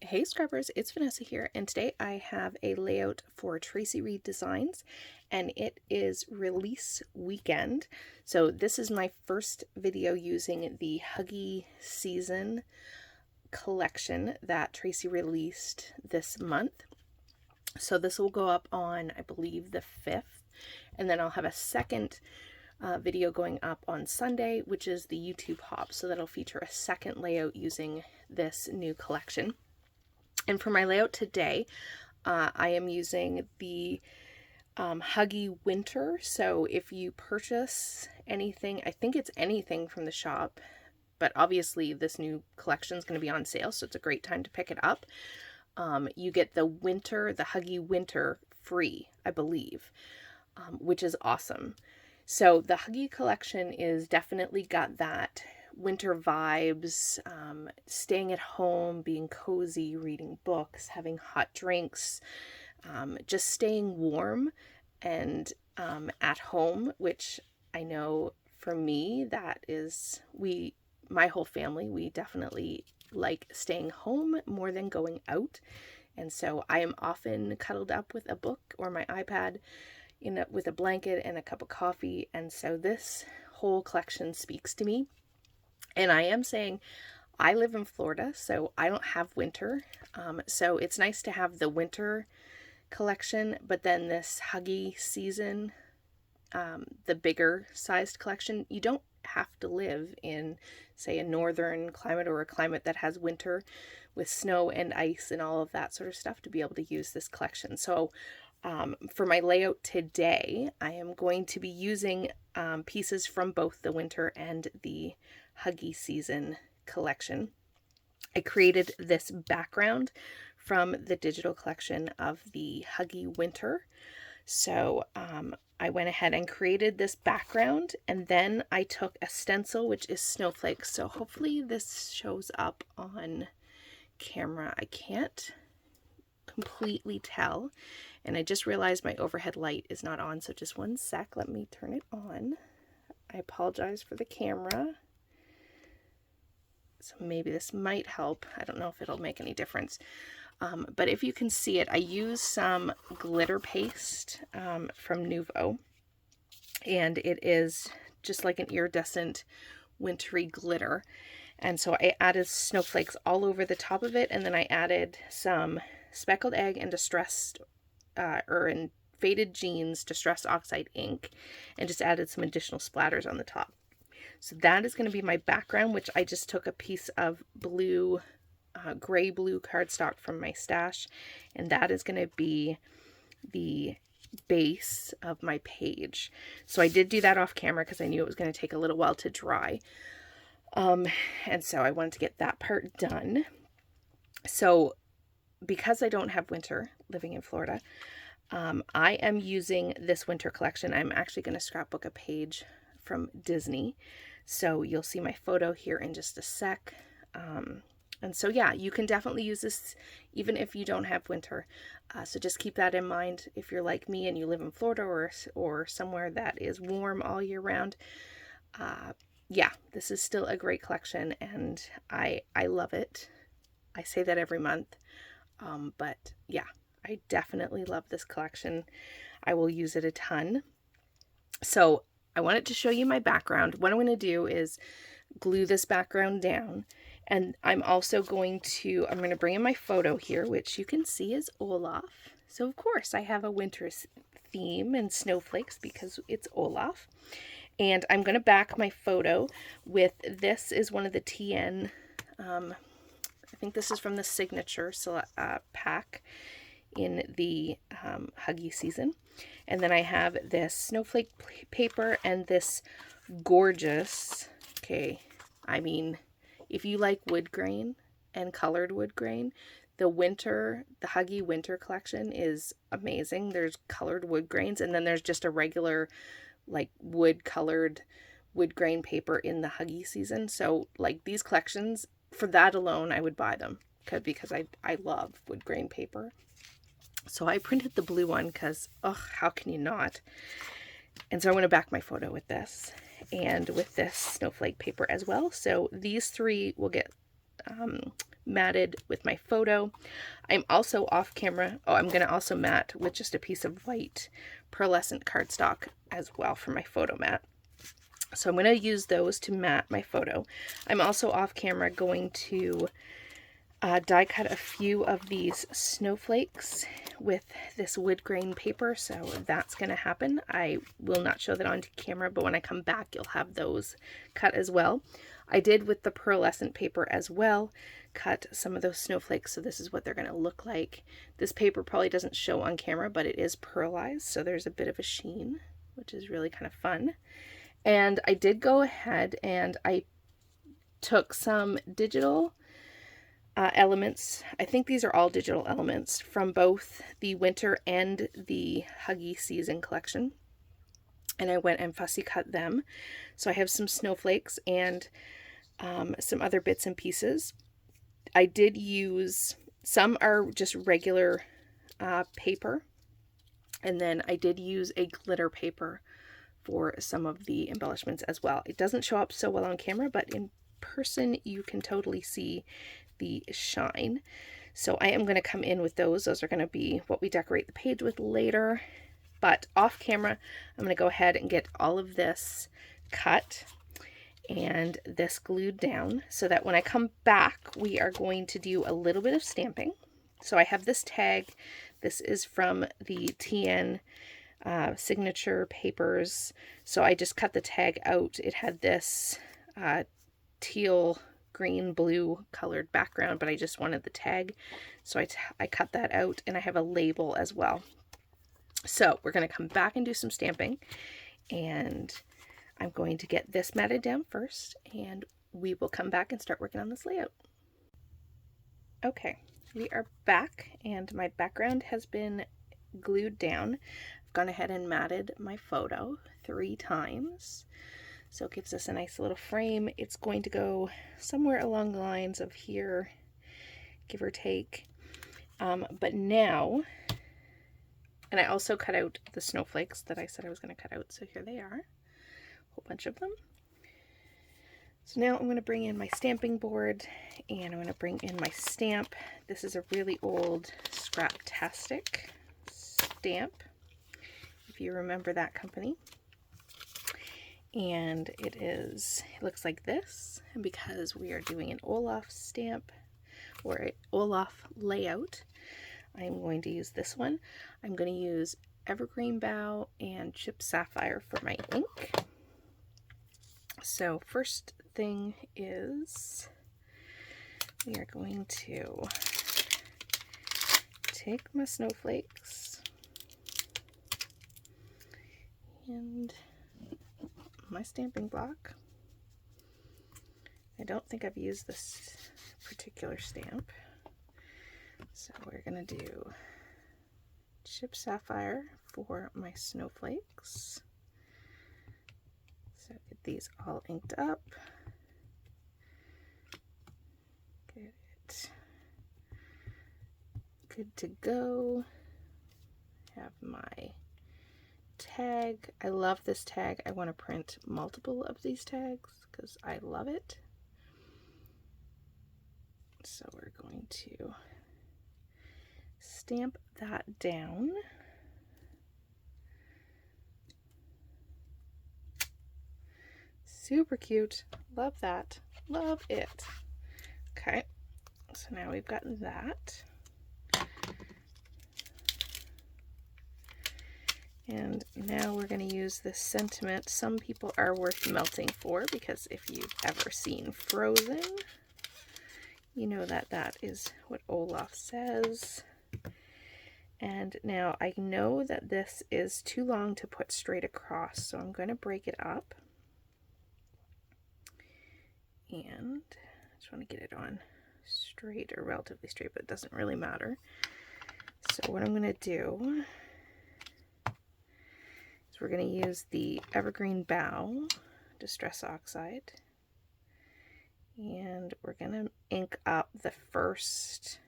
Hey Scrubbers, it's Vanessa here, and today I have a layout for Traci Reed Designs, and it is release weekend. So this is my first video using the Hygge season collection that Traci released this month. So this will go up on, I believe, the 5th, and then I'll have a second video going up on Sunday, which is the YouTube hop. So that'll feature a second layout using this new collection. And for my layout today, I am using the Hygge Winter. So if you purchase anything, I think it's anything from the shop, but obviously this new collection is going to be on sale, so it's a great time to pick it up. You get the Hygge Winter free, I believe, which is awesome. So the Hygge collection is definitely got that winter vibes, staying at home, being cozy, reading books, having hot drinks, just staying warm and at home, which I know for me, that is, my whole family, we definitely like staying home more than going out. And so I am often cuddled up with a book or my iPad with a blanket and a cup of coffee. And so this whole collection speaks to me. And I am saying I live in Florida, so I don't have winter. So it's nice to have the winter collection, but then this Hygge season, the bigger sized collection, you don't have to live in, say, a northern climate or a climate that has winter with snow and ice and all of that sort of stuff to be able to use this collection. So for my layout today, I am going to be using pieces from both the winter and the Hygge season collection. I created this background from the digital collection of the Hygge Winter. So I went ahead and created this background, and then I took a stencil, which is snowflakes. So hopefully this shows up on camera. I can't completely tell, and I just realized my overhead light is not on, so just one sec, let me turn it on. I apologize for the camera. So maybe this might help. I don't know if it'll make any difference. But if you can see it, I use some glitter paste from Nuvo. And it is just like an iridescent wintry glitter. And so I added snowflakes all over the top of it. And then I added some speckled egg and in faded jeans distressed oxide ink. And just added some additional splatters on the top. So that is going to be my background, which I just took a piece of blue, gray blue cardstock from my stash, and that is going to be the base of my page. So I did do that off camera because I knew it was going to take a little while to dry. And so I wanted to get that part done. So because I don't have winter living in Florida, I am using this winter collection. I'm actually going to scrapbook a page from Disney. So you'll see my photo here in just a sec. And so yeah, you can definitely use this even if you don't have winter. So just keep that in mind if you're like me and you live in Florida or somewhere that is warm all year round. Yeah, this is still a great collection, and I love it. I say that every month. But yeah, I definitely love this collection. I will use it a ton. So I wanted to show you my background. What I'm going to do is glue this background down, and I'm going to bring in my photo here, which you can see is Olaf. So of course I have a winter theme and snowflakes because it's Olaf. And I'm going to back my photo with, this is one of the TN, I think this is from the signature pack in the Hygge season. And then I have this snowflake paper and this gorgeous, I mean, if you like wood grain and colored wood grain, the Hygge Winter collection is amazing. There's colored wood grains, and then there's just a regular like colored wood grain paper in the Hygge season. So like these collections, for that alone, I would buy them because I love wood grain paper. So I printed the blue one because, how can you not? And so I'm going to back my photo with this and with this snowflake paper as well. So these three will get matted with my photo. I'm also off camera. Oh, I'm going to also mat with just a piece of white pearlescent cardstock as well for my photo mat. So I'm going to use those to mat my photo. I'm also off camera going to die cut a few of these snowflakes with this wood grain paper, so that's going to happen. I will not show that on camera, but when I come back you'll have those cut as well. I did with the pearlescent paper as well cut some of those snowflakes, so this is what they're going to look like. This paper probably doesn't show on camera, but it is pearlized, so there's a bit of a sheen, which is really kind of fun. And I did go ahead and I took some digital elements. I think these are all digital elements from both the winter and the Hygge season collection. And I went and fussy cut them. So I have some snowflakes and some other bits and pieces. I did use, some are just regular paper. And then I did use a glitter paper for some of the embellishments as well. It doesn't show up so well on camera, but in person you can totally see the shine. So I am going to come in with those. Those are going to be what we decorate the page with later. But off camera, I'm going to go ahead and get all of this cut and this glued down so that when I come back, we are going to do a little bit of stamping. So I have this tag. This is from the TN signature papers. So I just cut the tag out. It had this teal, green, blue colored background, but I just wanted the tag. So I cut that out, and I have a label as well. So we're going to come back and do some stamping, and I'm going to get this matted down first, and we will come back and start working on this layout. Okay, we are back, and my background has been glued down. I've gone ahead and matted my photo 3 times. So it gives us a nice little frame. It's going to go somewhere along the lines of here, give or take. But now, and I also cut out the snowflakes that I said I was going to cut out. So here they are, a whole bunch of them. So now I'm going to bring in my stamping board, and I'm going to bring in my stamp. This is a really old Scraptastic stamp, if you remember that company. And it looks like this, and because we are doing an Olaf stamp or an Olaf layout, I'm going to use this one. I'm going to use Evergreen Bough and Chipped Sapphire for my ink. So first thing is we are going to take my snowflakes and my stamping block. I don't think I've used this particular stamp, so we're going to do Chipped Sapphire for my snowflakes. So get these all inked up. Get it good to go. Have my tag. I love this tag. I want to print multiple of these tags because I love it. So we're going to stamp that down. Super cute. Love that. Love it. Okay, so now we've got that. And now we're going to use this sentiment some people are worth melting for, because if you've ever seen Frozen, you know that that is what Olaf says. And now I know that this is too long to put straight across, so I'm going to break it up. And I just want to get it on straight or relatively straight, but it doesn't really matter. So what I'm going to do is we're going to use the Evergreen Bough Distress Oxide, and we're going to ink up the first,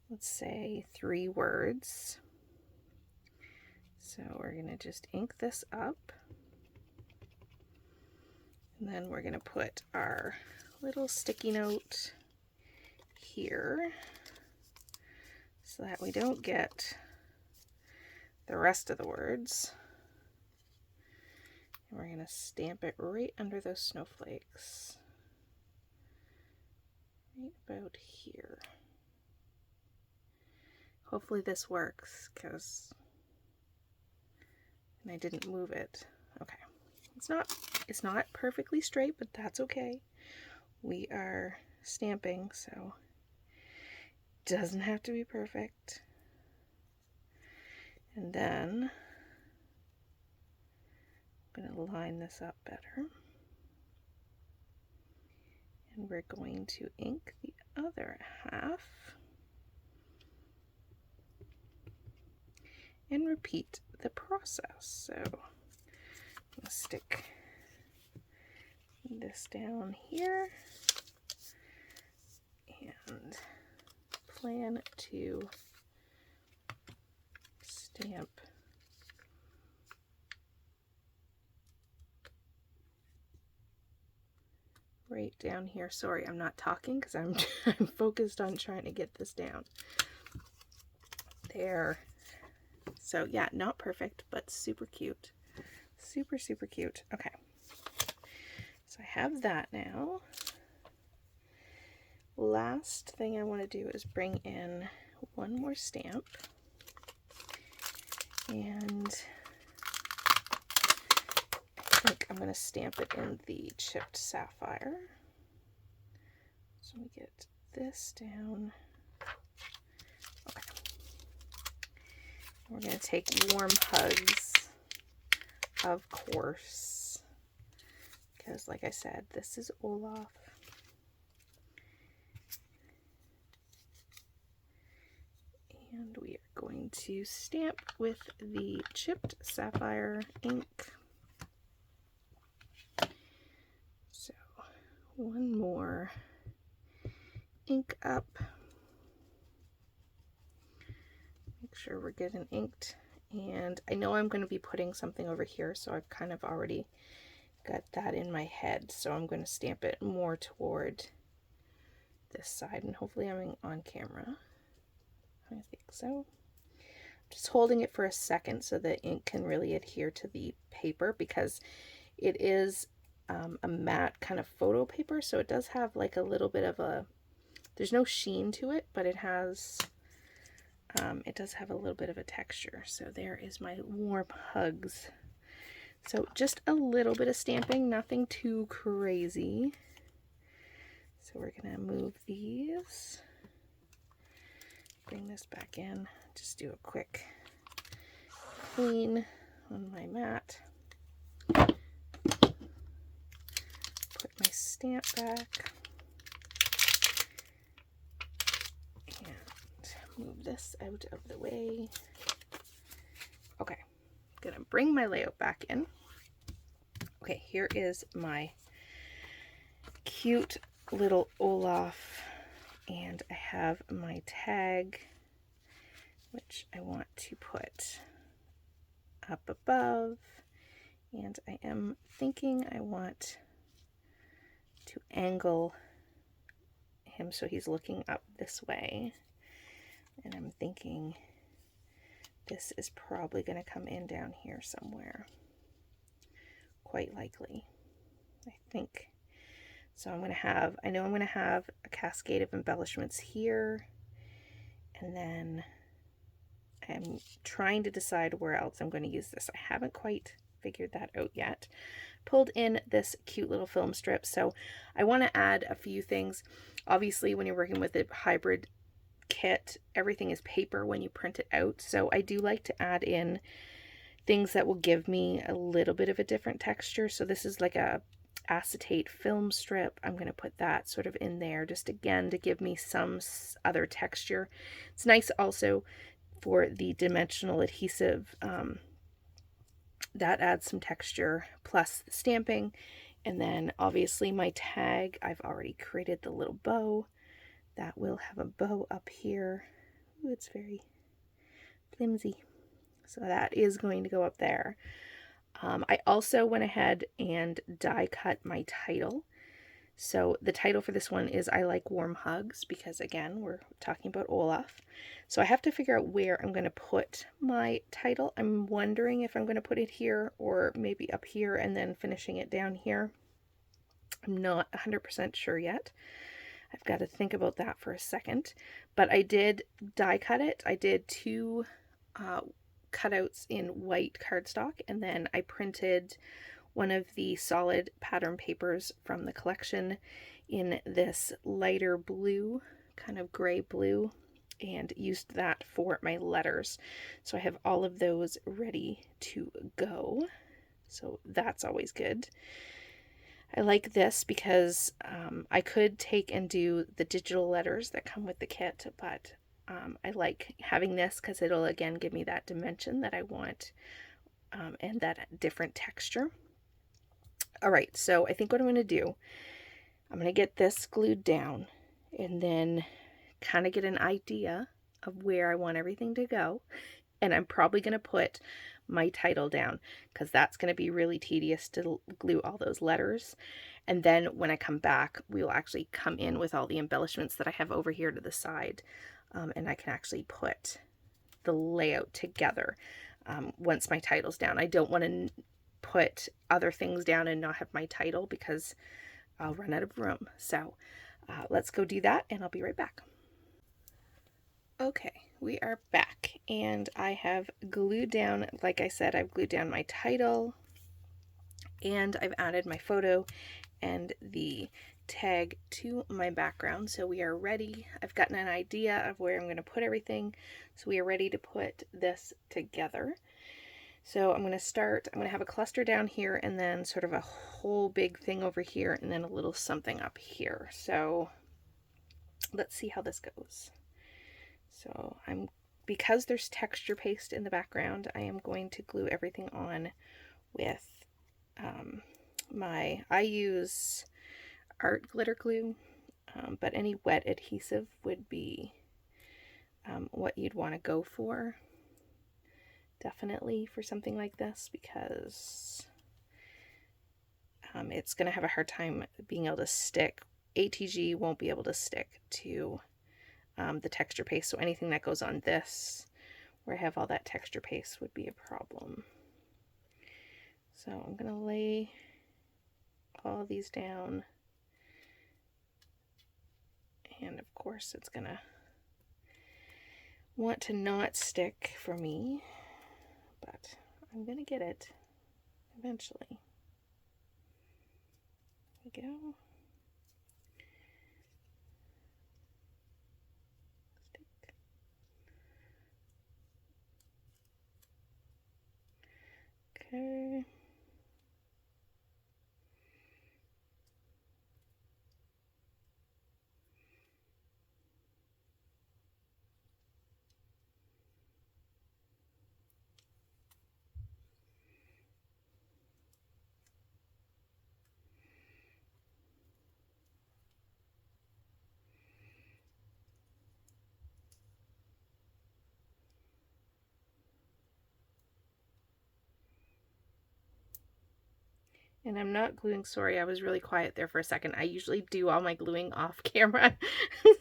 let's say, 3 words. So we're going to just ink this up, and then we're going to put our little sticky note here so that we don't get the rest of the words. And we're going to stamp it right under those snowflakes. Right about here. Hopefully this works, because I didn't move it. Okay. It's not perfectly straight, but that's okay. We are stamping, so it doesn't have to be perfect. And then I'm going to line this up better. And we're going to ink the other half. And repeat the process. So I'm going to stick this down here and plan to stamp right down here. Sorry, I'm not talking because I'm focused on trying to get this down. There. So yeah, not perfect, but super cute. Super, super cute. Okay. So I have that now. Last thing I want to do is bring in one more stamp. And I think I'm going to stamp it in the chipped sapphire. So we get this down. Okay. We're going to take Warm Hugs, of course, because like I said, this is Olaf. And we are going to stamp with the chipped sapphire ink. So one more ink up. Make sure we're getting inked. And I know I'm going to be putting something over here, so I've kind of already got that in my head. So I'm going to stamp it more toward this side, and hopefully I'm on camera. I think so. Just holding it for a second so the ink can really adhere to the paper, because it is a matte kind of photo paper, so it does have like a little bit of a, there's no sheen to it, but it has it does have a little bit of a texture. So there is my Warm Hugs. So just a little bit of stamping, nothing too crazy. So we're gonna move these, bring this back in, just do a quick clean on my mat. Put my stamp back. And move this out of the way. Okay, I'm gonna bring my layout back in. Okay, here is my cute little Olaf, and I have my tag, which I want to put up above, and I am thinking I want to angle him so he's looking up this way, and I'm thinking this is probably going to come in down here somewhere, quite likely, I think. So I'm going to have, I know I'm going to have a cascade of embellishments here, and then I'm trying to decide where else I'm going to use this. I haven't quite figured that out yet. Pulled in this cute little film strip, so I want to add a few things. Obviously, when you're working with a hybrid kit, everything is paper when you print it out, so I do like to add in things that will give me a little bit of a different texture. So this is like a acetate film strip. I'm going to put that sort of in there, just again to give me some other texture. It's nice also for the dimensional adhesive, that adds some texture, plus the stamping. And then obviously my tag, I've already created the little bow. That will have a bow up here. Ooh, it's very flimsy. So that is going to go up there. I also went ahead and die cut my title. So the title for this one is I Like Warm Hugs, because again, we're talking about Olaf. So I have to figure out where I'm going to put my title. I'm wondering if I'm going to put it here or maybe up here and then finishing it down here. I'm not 100% sure yet. I've got to think about that for a second. But I did die cut it. I did 2 cutouts in white cardstock, and then I printed one of the solid pattern papers from the collection in this lighter blue, kind of gray blue, and used that for my letters. So I have all of those ready to go. So that's always good. I like this because I could take and do the digital letters that come with the kit, but I like having this because it'll again give me that dimension that I want and that different texture. All right, so I think what I'm going to do, I'm going to get this glued down and then kind of get an idea of where I want everything to go. And I'm probably going to put my title down because that's going to be really tedious to glue all those letters. And then when I come back, we will actually come in with all the embellishments that I have over here to the side. And I can actually put the layout together once my title's down. I don't want to put other things down and not have my title because I'll run out of room. So let's go do that and I'll be right back. Okay, we are back and I have glued down, like I said, I've glued down my title and I've added my photo and the tag to my background. So we are ready. I've gotten an idea of where I'm going to put everything. So we are ready to put this together. So I'm going to start, I'm going to have a cluster down here and then sort of a whole big thing over here and then a little something up here. So let's see how this goes. So because there's texture paste in the background, I am going to glue everything on with I use art glitter glue, but any wet adhesive would be what you'd want to go for. Definitely for something like this because it's going to have a hard time being able to stick. ATG won't be able to stick to the texture paste, so anything that goes on this where I have all that texture paste would be a problem. So I'm going to lay all these down, and of course it's going to want to not stick for me, but I'm going to get it eventually. There we go. Stick. Okay. And I'm not gluing, sorry, I was really quiet there for a second. I usually do all my gluing off camera,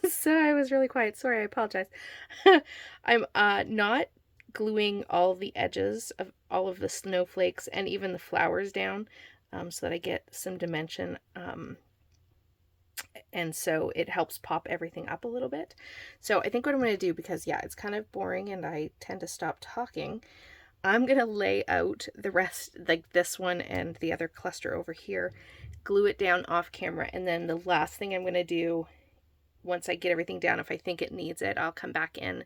so I was really quiet. Sorry, I apologize. I'm not gluing all the edges of all of the snowflakes and even the flowers down so that I get some dimension. And so it helps pop everything up a little bit. So I think what I'm going to do, because yeah, it's kind of boring and I tend to stop talking, I'm going to lay out the rest, like this one and the other cluster over here, glue it down off camera, and then the last thing I'm going to do, once I get everything down, if I think it needs it, I'll come back in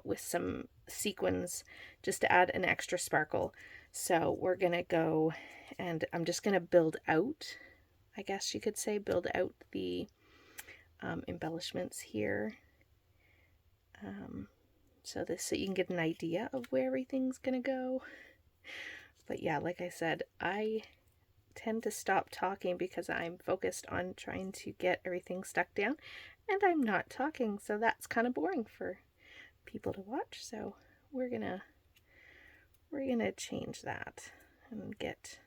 with some sequins just to add an extra sparkle. So we're going to go, and I'm just going to build out, I guess you could say, build out the embellishments here. So you can get an idea of where everything's gonna go. But yeah, like I said, I tend to stop talking because I'm focused on trying to get everything stuck down, and I'm not talking, so that's kind of boring for people to watch. So we're gonna change that and get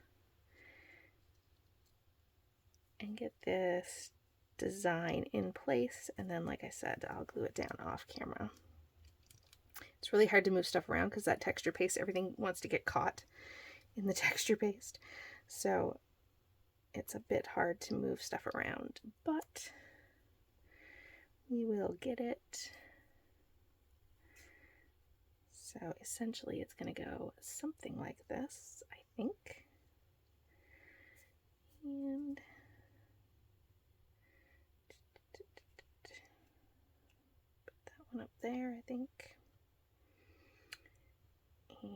and get this design in place, and then like I said, I'll glue it down off camera. It's really hard to move stuff around because that texture paste, everything wants to get caught in the texture paste, so it's a bit hard to move stuff around, but we will get it. So essentially it's going to go something like this, I think. And put that one up there, I think. And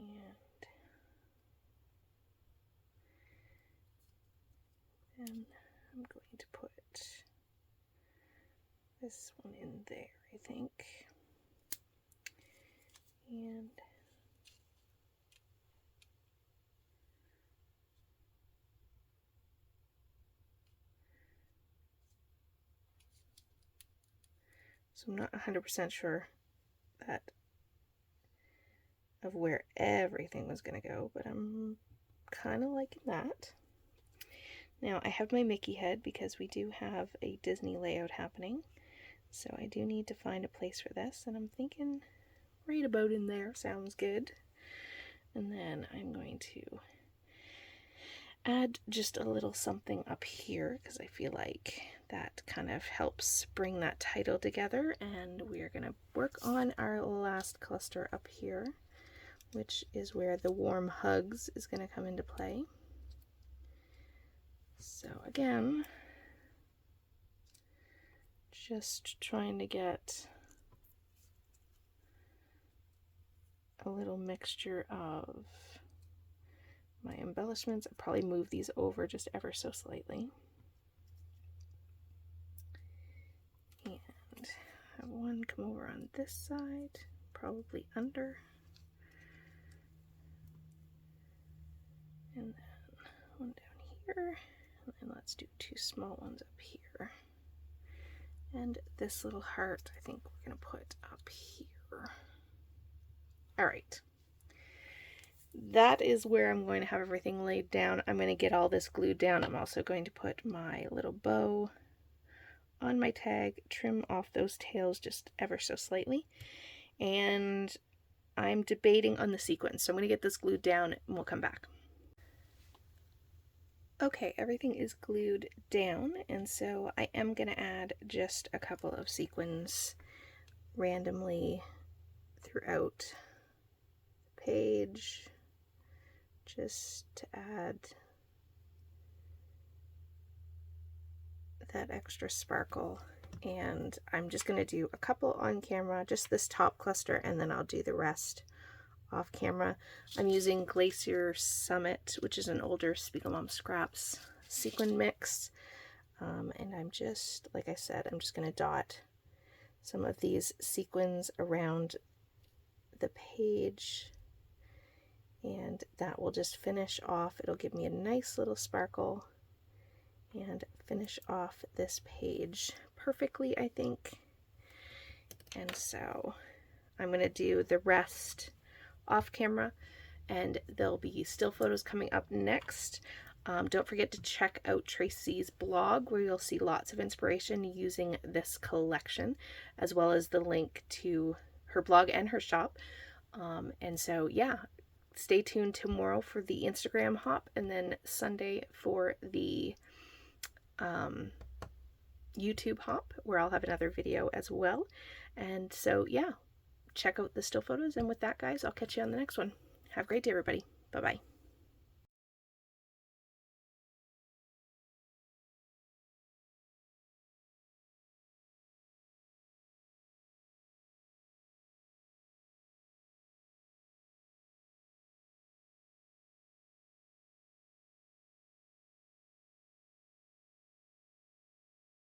then I'm going to put this one in there, I think. And so I'm not 100% sure that of where everything was going to go, but I'm kind of liking that. Now I have my Mickey head because we do have a Disney layout happening, so I do need to find a place for this, and I'm thinking right about in there sounds good. And then I'm going to add just a little something up here because I feel like that kind of helps bring that title together. And we are going to work on our last cluster up here, which is where the warm hugs is going to come into play. So again, just trying to get a little mixture of my embellishments. I'll probably move these over just ever so slightly. And have one come over on this side, probably under. And then one down here. And then let's do two small ones up here. And this little heart, I think we're going to put up here. All right. That is where I'm going to have everything laid down. I'm going to get all this glued down. I'm also going to put my little bow on my tag, trim off those tails just ever so slightly. And I'm debating on the sequins. So I'm going to get this glued down and we'll come back. Okay, everything is glued down, and so I am going to add just a couple of sequins randomly throughout the page, just to add that extra sparkle. And I'm just going to do a couple on camera, just this top cluster, and then I'll do the rest off camera. I'm using Glacier Summit, which is an older Spiegelmom Scraps sequin mix, and I'm just, like I said, I'm just going to dot some of these sequins around the page, and that will just finish off. It'll give me a nice little sparkle and finish off this page perfectly, I think. And so I'm going to do the rest off camera, and there'll be still photos coming up next. Don't forget to check out Traci's blog, where you'll see lots of inspiration using this collection, as well as the link to her blog and her shop. And so yeah, stay tuned tomorrow for the Instagram hop, and then Sunday for the YouTube hop, where I'll have another video as well. And so yeah, check out the still photos, and with that, guys, I'll catch you on the next one. Have a great day, everybody. Bye-bye.